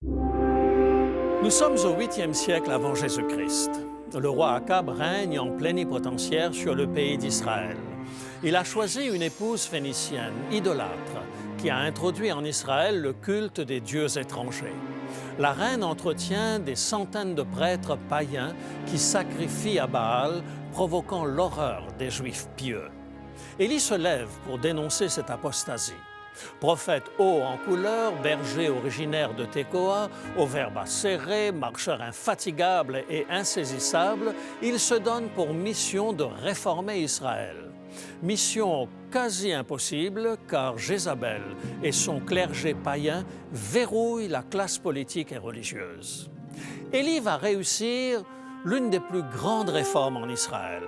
Nous sommes au 8e siècle avant Jésus-Christ. Le roi Akab règne en plénipotentiaire sur le pays d'Israël. Il a choisi une épouse phénicienne, idolâtre, qui a introduit en Israël le culte des dieux étrangers. La reine entretient des centaines de prêtres païens qui sacrifient à Baal, provoquant l'horreur des Juifs pieux. Élie se lève pour dénoncer cette apostasie. Prophète haut en couleur, berger originaire de Tekoa, au verbe acéré, marcheur infatigable et insaisissable, il se donne pour mission de réformer Israël. Mission quasi impossible car Jézabel et son clergé païen verrouillent la classe politique et religieuse. Élie va réussir l'une des plus grandes réformes en Israël.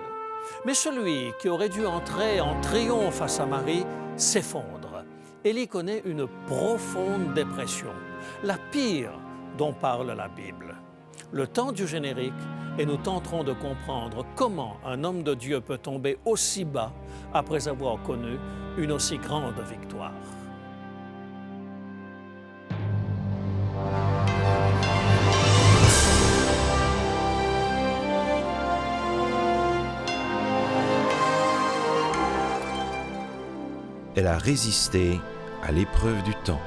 Mais celui qui aurait dû entrer en triomphe à Samarie s'effondre. Élie connaît une profonde dépression, la pire dont parle la Bible. Le temps du générique et nous tenterons de comprendre comment un homme de Dieu peut tomber aussi bas après avoir connu une aussi grande victoire. Elle a résisté à l'épreuve du temps.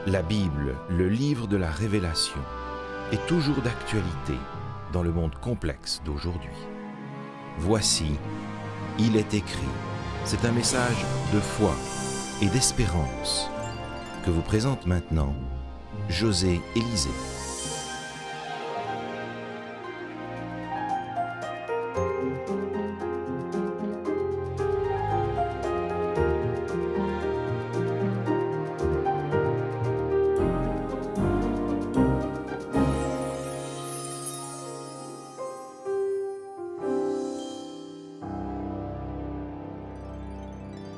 La Bible, le livre de la révélation, est toujours d'actualité dans le monde complexe d'aujourd'hui. Voici, il est écrit. C'est un message de foi et d'espérance que vous présente maintenant José Élisée.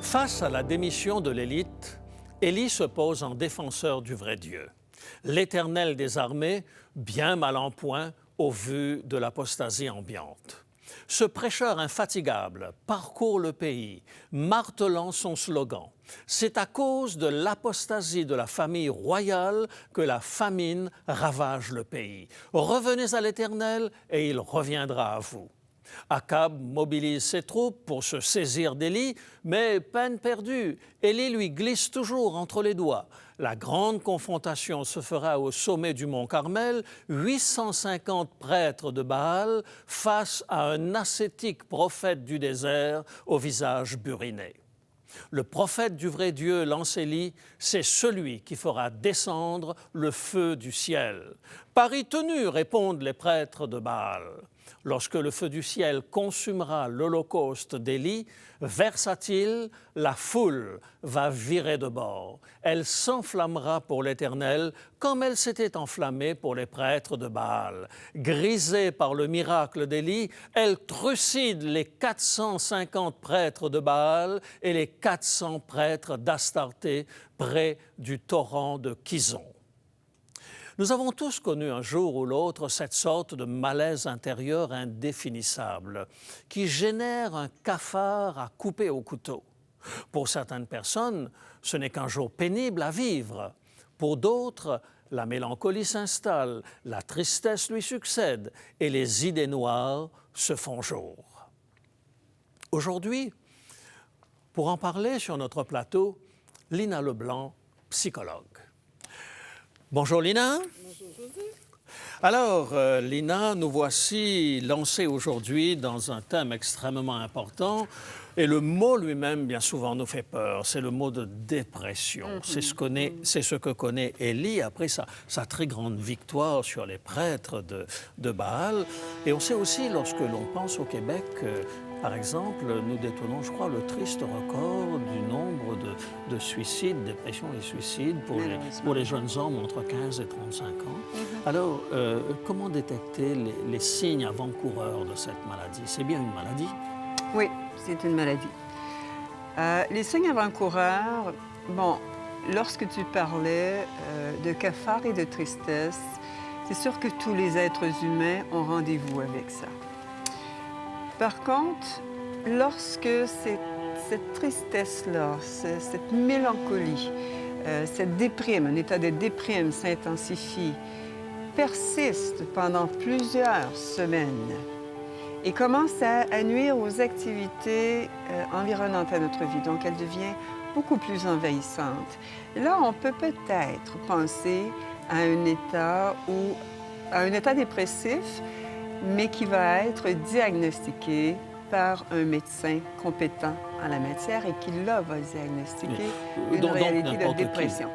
Face à la démission de l'élite, Élie se pose en défenseur du vrai Dieu. L'Éternel des armées, bien mal en point au vu de l'apostasie ambiante. Ce prêcheur infatigable parcourt le pays, martelant son slogan. C'est à cause de l'apostasie de la famille royale que la famine ravage le pays. Revenez à l'Éternel et il reviendra à vous. Akab mobilise ses troupes pour se saisir d'Élie, mais peine perdue, Élie lui glisse toujours entre les doigts. La grande confrontation se fera au sommet du mont Carmel, 850 prêtres de Baal face à un ascétique prophète du désert au visage buriné. Le prophète du vrai Dieu lance Élie, c'est celui qui fera descendre le feu du ciel. Pari tenu, répondent les prêtres de Baal. Lorsque le feu du ciel consumera l'holocauste d'Élie, versa-t-il, la foule va virer de bord. Elle s'enflammera pour l'Éternel comme elle s'était enflammée pour les prêtres de Baal. Grisée par le miracle d'Élie, elle trucide les 450 prêtres de Baal et les 400 prêtres d'Astarté près du torrent de Kison. Nous avons tous connu un jour ou l'autre cette sorte de malaise intérieur indéfinissable qui génère un cafard à couper au couteau. Pour certaines personnes, ce n'est qu'un jour pénible à vivre. Pour d'autres, la mélancolie s'installe, la tristesse lui succède et les idées noires se font jour. Aujourd'hui, pour en parler sur notre plateau, Lina Leblanc, psychologue. Bonjour Lina. Bonjour José. Alors Lina, nous voici lancés aujourd'hui dans un thème extrêmement important et le mot lui-même bien souvent nous fait peur, c'est le mot de dépression. C'est ce que connaît Élie après sa très grande victoire sur les prêtres de Baal. Et on sait aussi lorsque l'on pense au Québec, par exemple, nous détenons, je crois, le triste record du nombre de suicides, dépressions et suicides pour les jeunes hommes entre 15 et 35 ans. Alors, comment détecter les signes avant-coureurs de cette maladie? C'est bien une maladie? Oui, c'est une maladie. Les signes avant-coureurs, bon, lorsque tu parlais de cafard et de tristesse, c'est sûr que tous les êtres humains ont rendez-vous avec ça. Par contre, lorsque cette tristesse-là, cette mélancolie cette déprime, un état de déprime s'intensifie, persiste pendant plusieurs semaines et commence à nuire aux activités environnantes à notre vie. Donc, elle devient beaucoup plus envahissante. Et là, on peut peut-être penser à un état dépressif, mais qui va être diagnostiqué par un médecin compétent en la matière et qui, là, va diagnostiquer une réalité de dépression.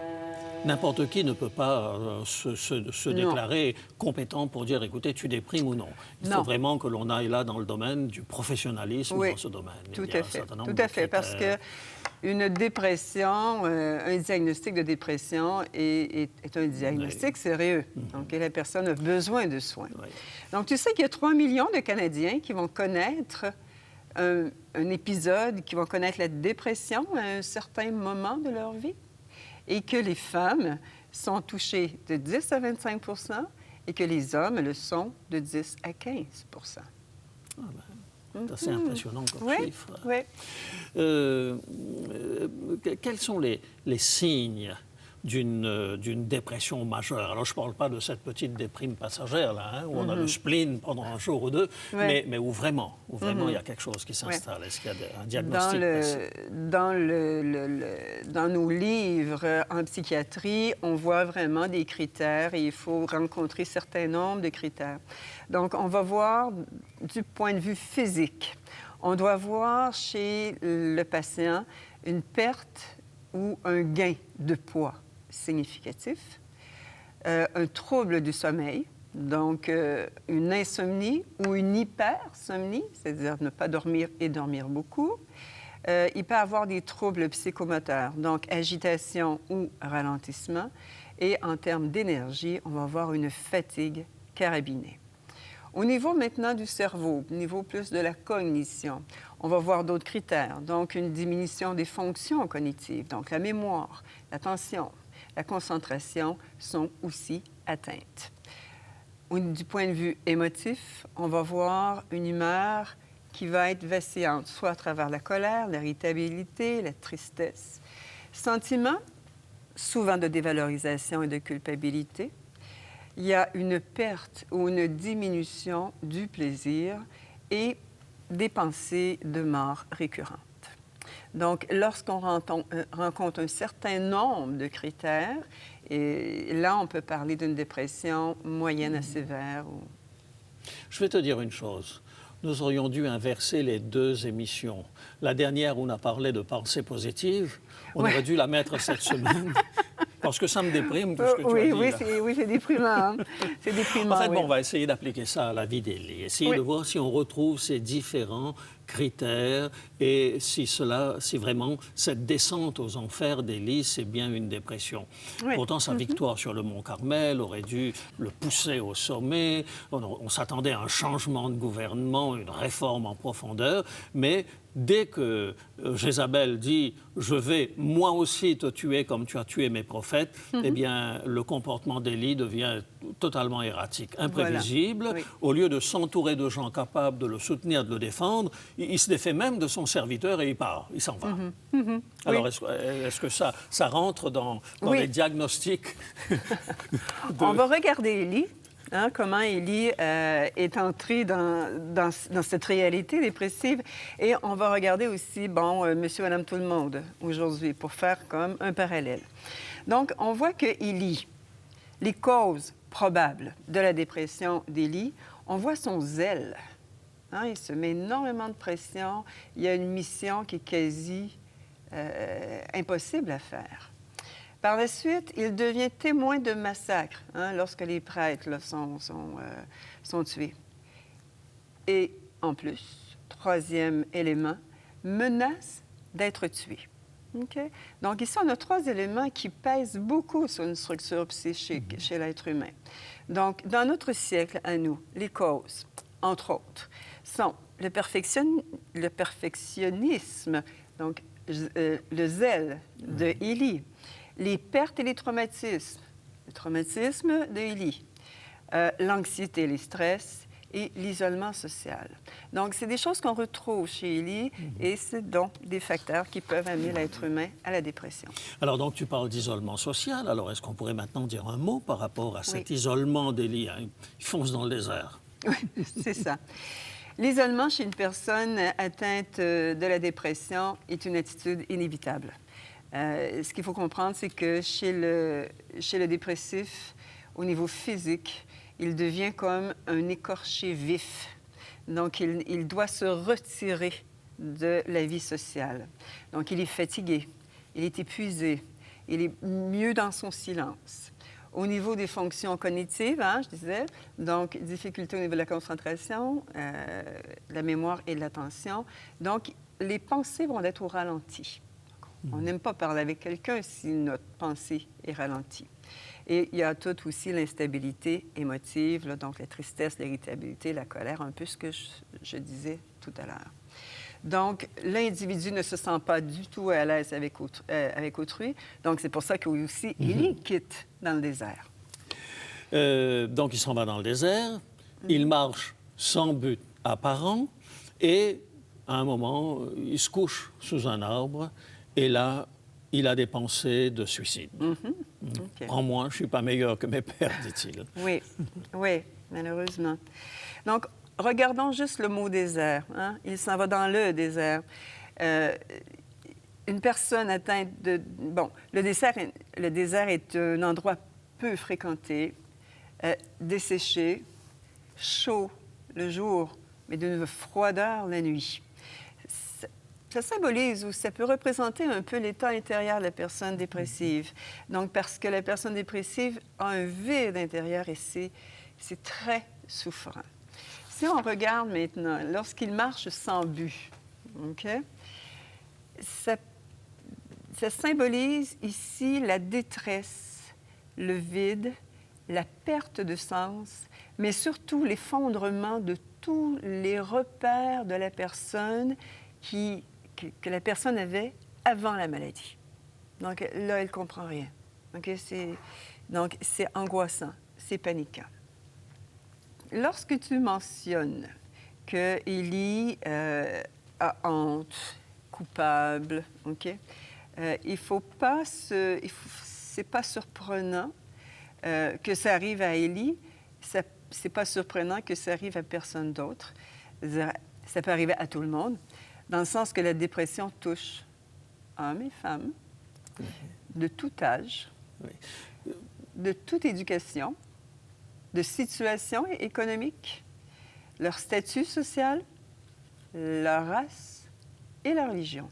N'importe qui ne peut pas se déclarer compétent pour dire, écoutez, tu déprimes ou non. Il faut vraiment que l'on aille là dans le domaine du professionnalisme dans ce domaine. Tout à fait, parce que une dépression, un diagnostic de dépression est un diagnostic sérieux. Donc, la personne a besoin de soins. Donc, tu sais qu'il y a 3 millions de Canadiens qui vont connaître un épisode, qui vont connaître la dépression à un certain moment de leur vie, et que les femmes sont touchées de 10 à 25 et que les hommes le sont de 10 à 15 C'est assez impressionnant comme chiffre. Oui. Quels sont les signes d'une dépression majeure? Alors, je ne parle pas de cette petite déprime passagère, là, où on a le spleen pendant un jour ou deux, mais où vraiment il y a quelque chose qui s'installe. Est-ce qu'il y a un diagnostic dans nos livres en psychiatrie, on voit vraiment des critères et il faut rencontrer un certain nombre de critères. Donc, on va voir du point de vue physique. On doit voir chez le patient une perte ou un gain de poids significatif, un trouble du sommeil, donc une insomnie ou une hypersomnie, c'est-à-dire ne pas dormir et dormir beaucoup. Il peut avoir des troubles psychomoteurs, donc agitation ou ralentissement. Et en termes d'énergie, on va avoir une fatigue carabinée. Au niveau maintenant du cerveau, au niveau plus de la cognition, on va voir d'autres critères, donc une diminution des fonctions cognitives, donc la mémoire, l'attention, la concentration sont aussi atteintes. Du point de vue émotif, on va voir une humeur qui va être vacillante, soit à travers la colère, l'irritabilité, la tristesse. Sentiment, souvent de dévalorisation et de culpabilité. Il y a une perte ou une diminution du plaisir et des pensées de mort récurrentes. Donc, lorsqu'on rencontre un certain nombre de critères, et là, on peut parler d'une dépression moyenne à sévère. Je vais te dire une chose. Nous aurions dû inverser les deux émissions. La dernière, où on a parlé de pensée positive, on aurait dû la mettre cette semaine. Parce que ça me déprime, tout ce que tu as dit. Oui, c'est déprimant. Hein? C'est déprimant, en fait, on va essayer d'appliquer ça à la vie d'Élie. Essayer de voir si on retrouve ces différents critères et si vraiment cette descente aux enfers d'Élie, c'est bien une dépression. Pourtant, sa victoire sur le mont Carmel aurait dû le pousser au sommet. On s'attendait à un changement de gouvernement, une réforme en profondeur, mais dès que Jézabel dit « Je vais moi aussi te tuer comme tu as tué mes prophètes », eh bien, le comportement d'Élie devient totalement erratique, imprévisible. Voilà. Au lieu de s'entourer de gens capables de le soutenir, de le défendre, il se défait même de son serviteur et il part, il s'en va. Alors, est-ce que ça rentre dans les diagnostics On va regarder Élie. Hein, comment Élie est entré dans cette réalité dépressive. Et on va regarder aussi, monsieur, madame, tout le monde aujourd'hui pour faire comme un parallèle. Donc, on voit que Élie, les causes probables de la dépression d'Élie, on voit son zèle. Hein, il se met énormément de pression. Il y a une mission qui est quasi impossible à faire. Par la suite, il devient témoin de massacres lorsque les prêtres là, sont tués. Et en plus, troisième élément, menace d'être tué. Okay? Donc ici, on a 3 éléments qui pèsent beaucoup sur une structure psychique chez l'être humain. Donc, dans notre siècle à nous, les causes, entre autres, sont le perfectionnisme, donc le zèle de Élie, les pertes et les traumatismes, le traumatisme d'Élie, l'anxiété et les stress, et l'isolement social. Donc, c'est des choses qu'on retrouve chez Élie et c'est donc des facteurs qui peuvent amener l'être humain à la dépression. Alors, donc, tu parles d'isolement social. Alors, est-ce qu'on pourrait maintenant dire un mot par rapport à cet isolement d'Élie? Hein? Il fonce dans le désert. Oui, c'est ça. L'isolement chez une personne atteinte de la dépression est une attitude inévitable. Ce qu'il faut comprendre, c'est que chez le dépressif, au niveau physique, il devient comme un écorché vif. Donc, il doit se retirer de la vie sociale. Donc, il est fatigué, il est épuisé, il est mieux dans son silence. Au niveau des fonctions cognitives, hein, je disais, donc difficultés au niveau de la concentration, de la mémoire et de l'attention. Donc, les pensées vont être au ralenti. On n'aime pas parler avec quelqu'un si notre pensée est ralentie. Et il y a tout aussi l'instabilité émotive, là, donc la tristesse, l'irritabilité, la colère, un peu ce que je disais tout à l'heure. Donc, l'individu ne se sent pas du tout à l'aise avec autrui. Donc, c'est pour ça qu'aussi, il quitte dans le désert. Donc, il s'en va dans le désert. Il marche sans but apparent. Et, à un moment, il se couche sous un arbre. Et là, il a des pensées de suicide. Okay. En moi, je ne suis pas meilleur que mes pères, dit-il. Oui, oui, malheureusement. Donc, regardons juste le mot désert. Hein? Il s'en va dans le désert. Une personne atteinte de... Bon, le désert est un endroit peu fréquenté, desséché, chaud le jour, mais d'une froideur la nuit. Ça symbolise ou ça peut représenter un peu l'état intérieur de la personne dépressive. Donc, parce que la personne dépressive a un vide intérieur et c'est très souffrant. Si on regarde maintenant, lorsqu'il marche sans but, OK? Ça symbolise ici la détresse, le vide, la perte de sens, mais surtout l'effondrement de tous les repères de la personne que la personne avait avant la maladie. Donc là, elle ne comprend rien. Okay? Donc, c'est angoissant, c'est paniquant. Lorsque tu mentionnes que Élie a honte, coupable, OK? Il faut pas c'est pas surprenant que ça arrive à Élie. C'est pas surprenant que ça arrive à personne d'autre. Ça peut arriver à tout le monde, dans le sens que la dépression touche hommes et femmes, de tout âge, de toute éducation, de situation économique, leur statut social, leur race et leur religion.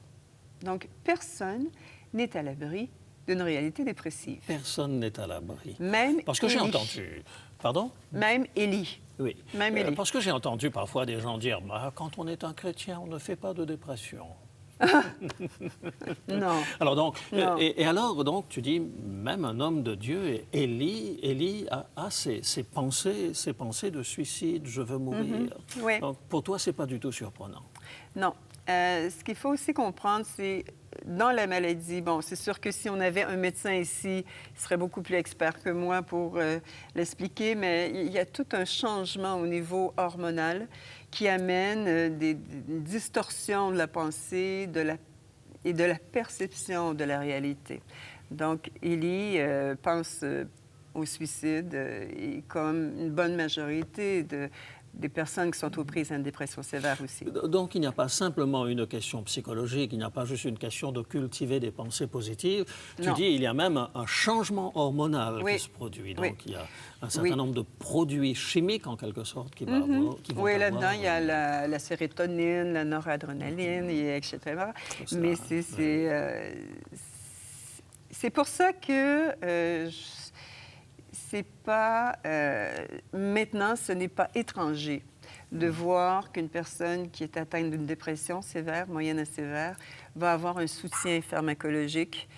Donc, personne n'est à l'abri d'une réalité dépressive. Personne n'est à l'abri. Même Parce que j'ai Élie. entendu... Pardon? Même Élie. Oui. Même Élie. Parce que j'ai entendu parfois des gens dire quand on est un chrétien, on ne fait pas de dépression. Non. Alors donc, Non. et alors donc, tu dis même un homme de Dieu, Élie a ses pensées de suicide, je veux mourir. Oui. Donc pour toi, c'est pas du tout surprenant. Non. Ce qu'il faut aussi comprendre, c'est dans la maladie, bon, c'est sûr que si on avait un médecin ici, il serait beaucoup plus expert que moi pour l'expliquer, mais il y a tout un changement au niveau hormonal qui amène des distorsions de la pensée et de la perception de la réalité. Donc, Élie pense au suicide et comme une bonne majorité des personnes qui sont aux prises à une dépression sévère aussi. Donc, il n'y a pas simplement une question psychologique, il n'y a pas juste une question de cultiver des pensées positives. Tu dis il y a même un changement hormonal qui se produit. Donc, il y a un certain nombre de produits chimiques, en quelque sorte, qui vont Oui, là-dedans, il y a la sérotonine, la noradrénaline, etc. Mais c'est pour ça que... c'est pas... maintenant, ce n'est pas étranger de voir qu'une personne qui est atteinte d'une dépression sévère, moyenne à sévère, va avoir un soutien pharmacologique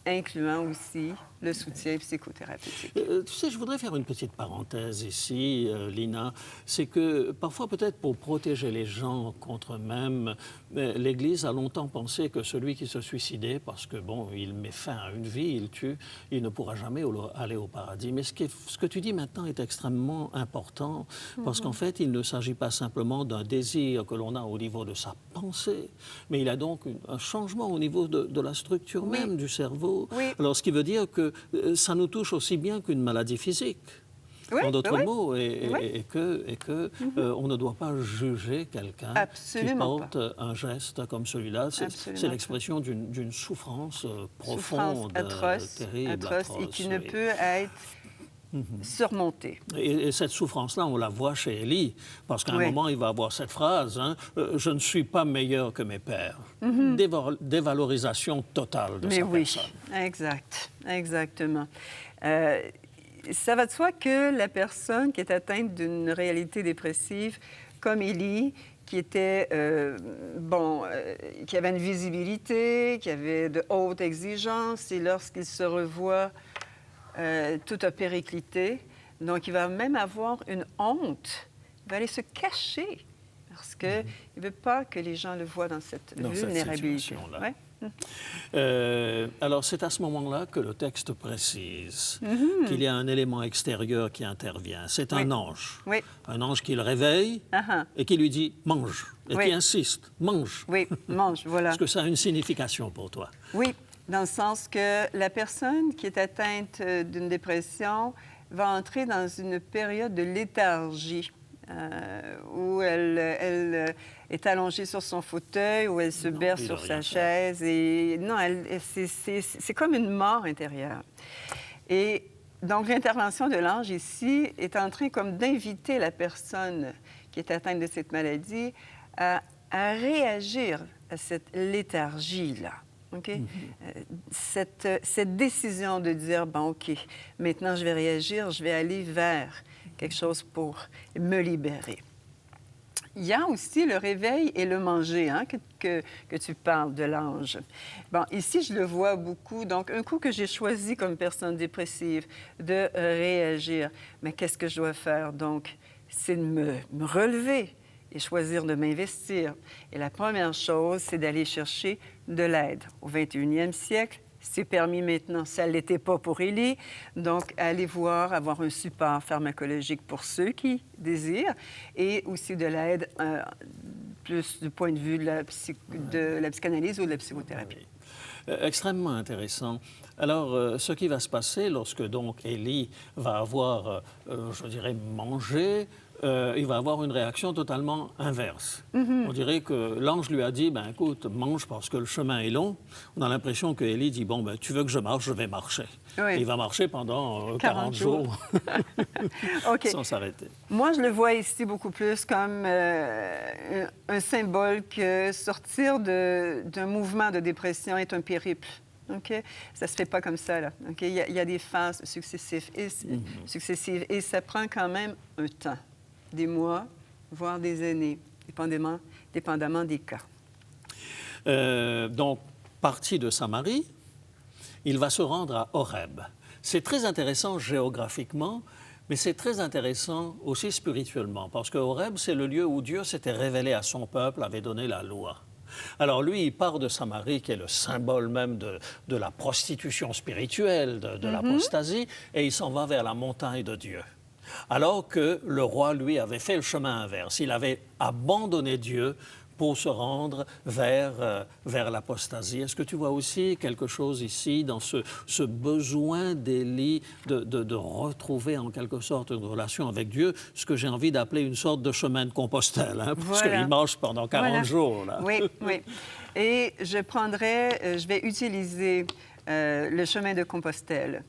incluant aussi le soutien psychothérapeutique. Tu sais, je voudrais faire une petite parenthèse ici, Lina. C'est que parfois, peut-être pour protéger les gens contre eux-mêmes, l'Église a longtemps pensé que celui qui se suicidait, parce que, bon, il met fin à une vie, il tue, il ne pourra jamais aller au paradis. Mais ce que tu dis maintenant est extrêmement important, parce qu'en fait, il ne s'agit pas simplement d'un désir que l'on a au niveau de sa pensée, mais il a donc un changement au niveau de la structure même du cerveau. Oui. Alors, ce qui veut dire que ça nous touche aussi bien qu'une maladie physique. Oui, En d'autres oui. mots, et que on ne doit pas juger quelqu'un qui porte un geste comme celui-là. C'est l'expression d'une souffrance profonde, terrible, atroce, et qui ne peut être surmontée. Et cette souffrance-là, on la voit chez Élie, parce qu'à un moment, il va avoir cette phrase, hein, je ne suis pas meilleur que mes pères. Dévalorisation totale de sa personne. Exact, exactement. Ça va de soi que la personne qui est atteinte d'une réalité dépressive, comme Élie, qui était, qui avait une visibilité, qui avait de hautes exigences, et lorsqu'il se revoit, tout a périclité. Donc, il va même avoir une honte. Il va aller se cacher parce qu'il ne veut pas que les gens le voient dans cette vulnérabilité. Ouais. Alors, c'est à ce moment-là que le texte précise qu'il y a un élément extérieur qui intervient. C'est un ange. Oui. Un ange qui le réveille et qui lui dit « mange » et qui insiste « mange ». Oui, mange, voilà. Est-ce que ça a une signification pour toi? Oui, dans le sens que la personne qui est atteinte d'une dépression va entrer dans une période de léthargie. Où elle est allongée sur son fauteuil, où elle se berce sur sa chaise. Et non, c'est comme une mort intérieure. Et donc, l'intervention de l'ange ici est en train comme d'inviter la personne qui est atteinte de cette maladie à réagir à cette léthargie-là. Okay? Cette décision de dire, bon, OK, maintenant je vais réagir, je vais aller vers quelque chose pour me libérer. Il y a aussi le réveil et le manger, hein, que tu parles de l'ange. Bon, ici, je le vois beaucoup. Donc, un coup que j'ai choisi comme personne dépressive de réagir, mais qu'est-ce que je dois faire? Donc, c'est de me relever et choisir de m'investir. Et la première chose, c'est d'aller chercher de l'aide. Au 21e siècle, c'est permis maintenant. Ça ne l'était pas pour Élie. Donc, aller voir, avoir un support pharmacologique pour ceux qui désirent et aussi de l'aide plus du point de vue de la psychanalyse ou de la psychothérapie. Extrêmement intéressant. Alors, ce qui va se passer lorsque donc Élie va avoir, je dirais, mangé, il va avoir une réaction totalement inverse. On dirait que l'ange lui a dit, ben écoute, mange parce que le chemin est long. On a l'impression que Élie dit, bon, ben tu veux que je marche, je vais marcher. Oui. Et il va marcher pendant 40 jours. Sans s'arrêter. Moi, je le vois ici beaucoup plus comme un symbole que sortir d'un mouvement de dépression est un périple. Okay? Ça ne se fait pas comme ça, là. Okay? Il y a des phases successives et ça prend quand même un temps. Des mois, voire des années, dépendamment des cas. Donc, parti de Samarie, il va se rendre à Horeb. C'est très intéressant géographiquement, mais c'est très intéressant aussi spirituellement, parce que Horeb, c'est le lieu où Dieu s'était révélé à son peuple, avait donné la loi. Alors lui, il part de Samarie, qui est le symbole même de la prostitution spirituelle, de l'apostasie, et il s'en va vers la montagne de Dieu. Alors que le roi, lui, avait fait le chemin inverse. Il avait abandonné Dieu pour se rendre vers l'apostasie. Est-ce que tu vois aussi quelque chose ici dans ce besoin d'Élie de retrouver en quelque sorte une relation avec Dieu, ce que j'ai envie d'appeler une sorte de chemin de Compostelle, hein, parce qu'il marche pendant 40 jours. Là. Oui, oui. Et je vais utiliser le chemin de Compostelle.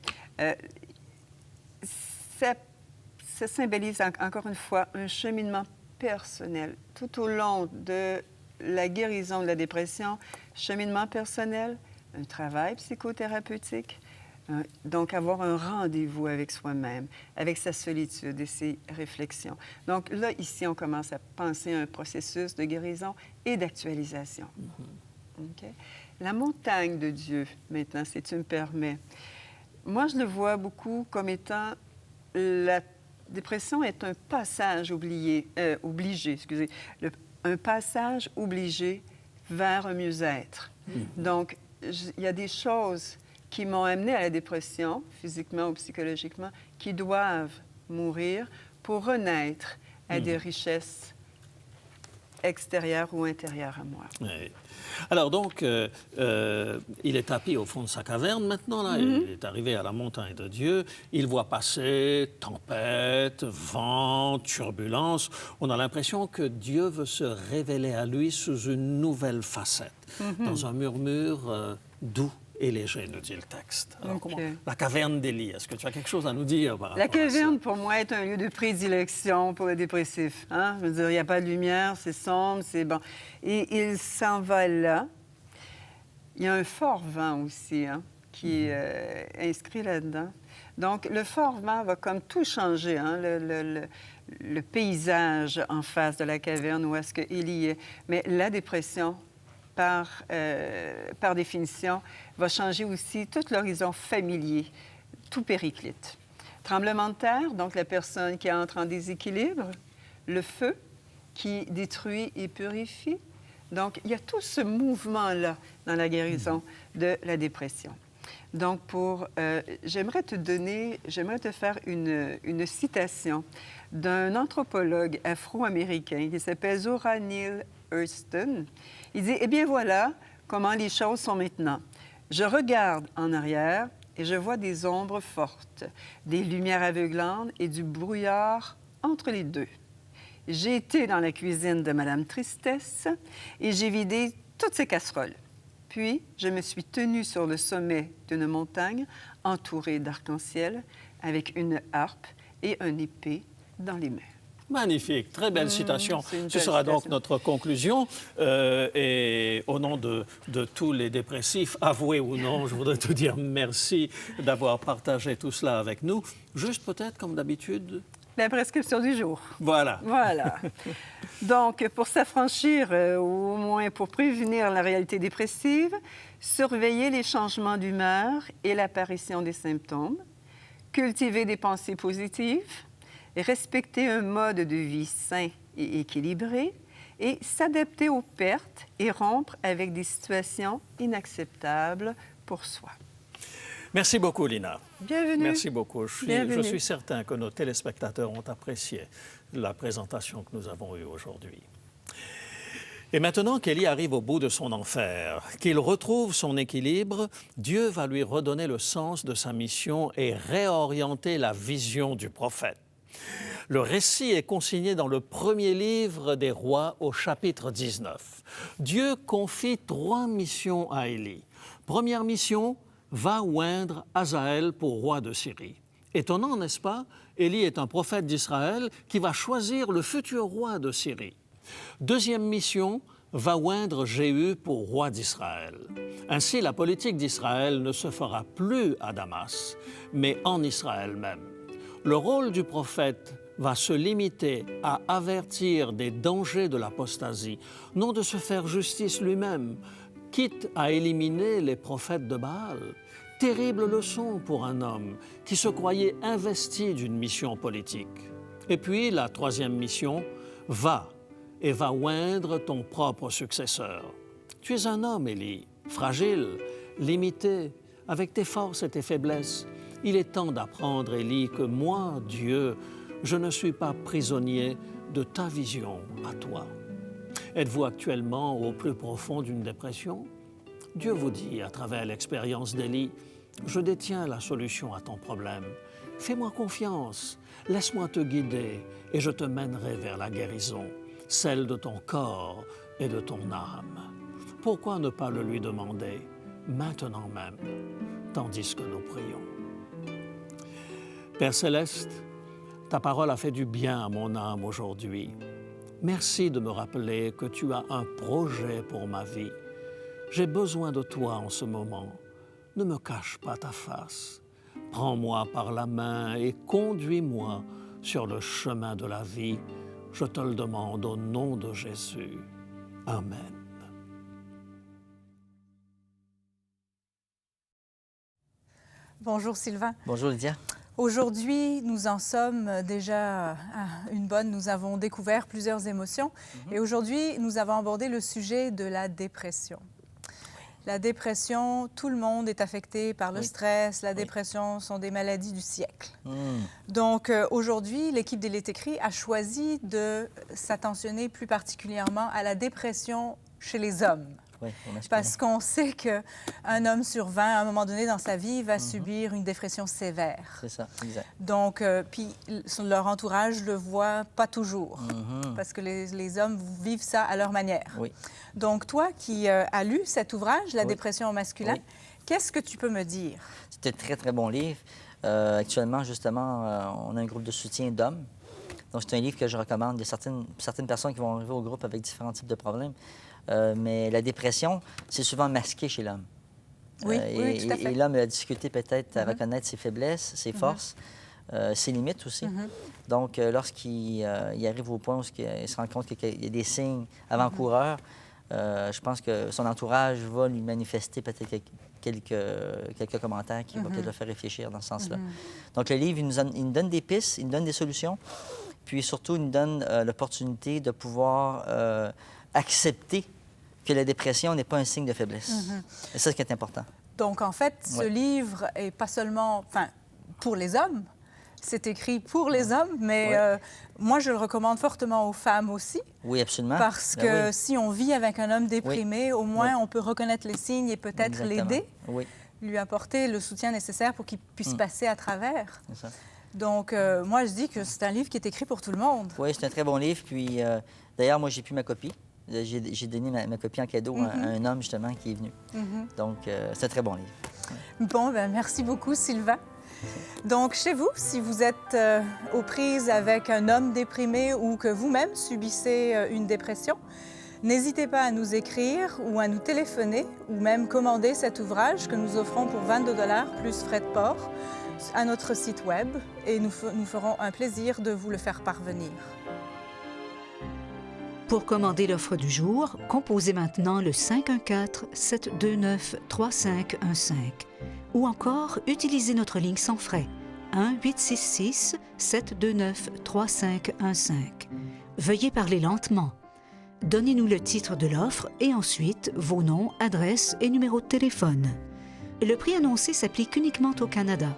Ça symbolise encore une fois un cheminement personnel tout au long de la guérison de la dépression, cheminement personnel, un travail psychothérapeutique, donc avoir un rendez-vous avec soi-même, avec sa solitude et ses réflexions. Donc là, ici, on commence à penser à un processus de guérison et d'actualisation. Okay? la montagne de Dieu, maintenant, si tu me permets. Moi, je le vois beaucoup comme étant la dépression est un passage obligé, un passage obligé vers un mieux-être. Donc, il y a des choses qui m'ont amené à la dépression, physiquement ou psychologiquement, qui doivent mourir pour renaître à des richesses extérieures ou intérieures à moi. Oui. Alors donc, il est tapis au fond de sa caverne maintenant, là. Il est arrivé à la montagne de Dieu. Il voit passer tempête, vent, turbulence. On a l'impression que Dieu veut se révéler à lui sous une nouvelle facette, dans un murmure doux et léger, nous dit le texte. Alors, comment... La caverne d'Élie, est-ce que tu as quelque chose à nous dire par rapport à ça? La caverne, pour moi, est un lieu de prédilection pour le dépressif. Hein? Je veux dire, il n'y a pas de lumière, c'est sombre, c'est bon. Et il s'en va là. Il y a un fort vent aussi, hein, qui est inscrit là-dedans. Donc, le fort vent va comme tout changer, hein, le paysage en face de la caverne où est-ce que Élie est. Mais la dépression, par définition, va changer aussi tout l'horizon familier, tout périclite. Tremblement de terre, donc la personne qui entre en déséquilibre, le feu qui détruit et purifie. Donc, il y a tout ce mouvement-là dans la guérison de la dépression. Donc, j'aimerais te faire une citation d'un anthropologue afro-américain qui s'appelle Zora Neale Hurston. Il dit, « Eh bien voilà comment les choses sont maintenant. Je regarde en arrière et je vois des ombres fortes, des lumières aveuglantes et du brouillard entre les deux. J'ai été dans la cuisine de Madame Tristesse et j'ai vidé toutes ses casseroles. Puis, je me suis tenue sur le sommet d'une montagne entourée d'arc-en-ciel avec une harpe et une épée dans les mains. » Magnifique, très belle citation. Ce sera donc notre conclusion. Et au nom de tous les dépressifs, avoués ou non, je voudrais te dire merci d'avoir partagé tout cela avec nous. Juste peut-être, comme d'habitude... La prescription du jour. Voilà. Voilà. Donc, pour s'affranchir, ou au moins pour prévenir la réalité dépressive, surveiller les changements d'humeur et l'apparition des symptômes, cultiver des pensées positives, respecter un mode de vie sain et équilibré et s'adapter aux pertes et rompre avec des situations inacceptables pour soi. Merci beaucoup, Lina. Bienvenue. Merci beaucoup. Je suis certain que nos téléspectateurs ont apprécié la présentation que nous avons eue aujourd'hui. Et maintenant qu'Élie arrive au bout de son enfer, qu'il retrouve son équilibre, Dieu va lui redonner le sens de sa mission et réorienter la vision du prophète. Le récit est consigné dans le premier livre des rois au chapitre 19. Dieu confie 3 missions à Élie. Première mission, va oindre Hazaël pour roi de Syrie. Étonnant, n'est-ce pas? Élie est un prophète d'Israël qui va choisir le futur roi de Syrie. Deuxième mission, va oindre Jéhu pour roi d'Israël. Ainsi, la politique d'Israël ne se fera plus à Damas, mais en Israël même. Le rôle du prophète va se limiter à avertir des dangers de l'apostasie, non de se faire justice lui-même, quitte à éliminer les prophètes de Baal. Terrible leçon pour un homme qui se croyait investi d'une mission politique. Et puis, la troisième mission, va et va oindre ton propre successeur. Tu es un homme, Élie, fragile, limité, avec tes forces et tes faiblesses. Il est temps d'apprendre, Élie, que moi, Dieu, je ne suis pas prisonnier de ta vision à toi. Êtes-vous actuellement au plus profond d'une dépression? Dieu vous dit, à travers l'expérience d'Élie, « Je détiens la solution à ton problème. Fais-moi confiance, laisse-moi te guider et je te mènerai vers la guérison, celle de ton corps et de ton âme. » Pourquoi ne pas le lui demander maintenant même, tandis que nous prions? Père Céleste, ta parole a fait du bien à mon âme aujourd'hui. Merci de me rappeler que tu as un projet pour ma vie. J'ai besoin de toi en ce moment. Ne me cache pas ta face. Prends-moi par la main et conduis-moi sur le chemin de la vie. Je te le demande au nom de Jésus. Amen. Bonjour Sylvain. Bonjour Lydia. Aujourd'hui, nous en sommes déjà à une bonne. Nous avons découvert plusieurs émotions. Et aujourd'hui, nous avons abordé le sujet de la dépression. La dépression, tout le monde est affecté par le stress. La dépression sont des maladies du siècle. Donc aujourd'hui, l'équipe d'Il est écrit a choisi de s'attentionner plus particulièrement à la dépression chez les hommes. Oui, parce qu'on sait qu'un homme sur 20, à un moment donné dans sa vie, va subir une dépression sévère. C'est ça, exact. Donc, puis leur entourage le voit pas toujours, parce que les hommes vivent ça à leur manière. Oui. Donc, toi qui as lu cet ouvrage, La dépression au masculin, qu'est-ce que tu peux me dire? C'est un très, très bon livre. Actuellement, justement, on a un groupe de soutien d'hommes. Donc, c'est un livre que je recommande. Il y a certaines personnes qui vont arriver au groupe avec différents types de problèmes. Mais la dépression, c'est souvent masqué chez l'homme. Oui, oui, tout à fait. Et l'homme a la difficulté peut-être à reconnaître ses faiblesses, ses forces, ses limites aussi. Donc, lorsqu'il arrive au point où il se rend compte qu'il y a des signes avant-coureurs, je pense que son entourage va lui manifester peut-être quelques commentaires qui vont peut-être le faire réfléchir dans ce sens-là. Donc, le livre, il nous donne des pistes, il nous donne des solutions, puis surtout, il nous donne l'opportunité de pouvoir accepter que la dépression n'est pas un signe de faiblesse. C'est ça qui est important. Donc, en fait, ce livre est pas seulement pour les hommes, c'est écrit pour les hommes, mais moi, je le recommande fortement aux femmes aussi. Oui, absolument. Parce que si on vit avec un homme déprimé, au moins, on peut reconnaître les signes et peut-être l'aider, lui apporter le soutien nécessaire pour qu'il puisse passer à travers. C'est ça. Donc, moi, je dis que c'est un livre qui est écrit pour tout le monde. Oui, c'est un très bon livre. Puis, d'ailleurs, moi, j'ai plus ma copie. J'ai donné ma copie en cadeau à un homme, justement, qui est venu. Donc, c'est un très bon livre. Bon, bien, merci beaucoup, Sylvain. Donc, chez vous, si vous êtes aux prises avec un homme déprimé ou que vous-même subissez une dépression, n'hésitez pas à nous écrire ou à nous téléphoner ou même commander cet ouvrage que nous offrons pour 22 $ plus frais de port à notre site Web et nous ferons un plaisir de vous le faire parvenir. Pour commander l'offre du jour, composez maintenant le 514-729-3515 ou encore utilisez notre ligne sans frais 1-866-729-3515. Veuillez parler lentement. Donnez-nous le titre de l'offre et ensuite vos noms, adresses et numéros de téléphone. Le prix annoncé s'applique uniquement au Canada.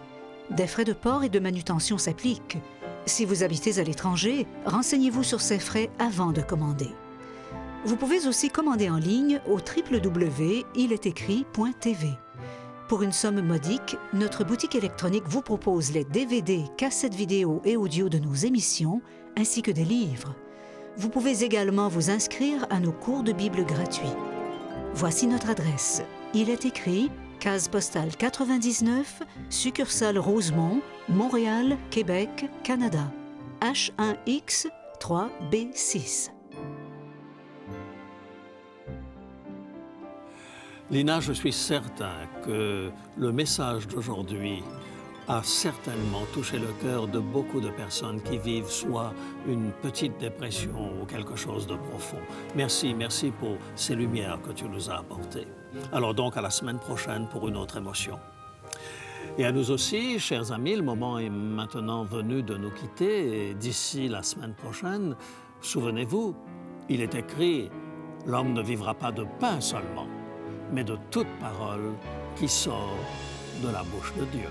Des frais de port et de manutention s'appliquent. Si vous habitez à l'étranger, renseignez-vous sur ces frais avant de commander. Vous pouvez aussi commander en ligne au www.iletécrit.tv. Pour une somme modique, notre boutique électronique vous propose les DVD, cassettes vidéo et audio de nos émissions, ainsi que des livres. Vous pouvez également vous inscrire à nos cours de Bible gratuits. Voici notre adresse. Il est écrit case postale 99, succursale Rosemont, Montréal, Québec, Canada. H1X 3B6. Lina, je suis certain que le message d'aujourd'hui a certainement touché le cœur de beaucoup de personnes qui vivent soit une petite dépression ou quelque chose de profond. Merci pour ces lumières que tu nous as apportées. Alors donc, à la semaine prochaine pour une autre émotion. Et à nous aussi, chers amis, le moment est maintenant venu de nous quitter. Et d'ici la semaine prochaine, souvenez-vous, il est écrit « L'homme ne vivra pas de pain seulement, mais de toute parole qui sort de la bouche de Dieu. »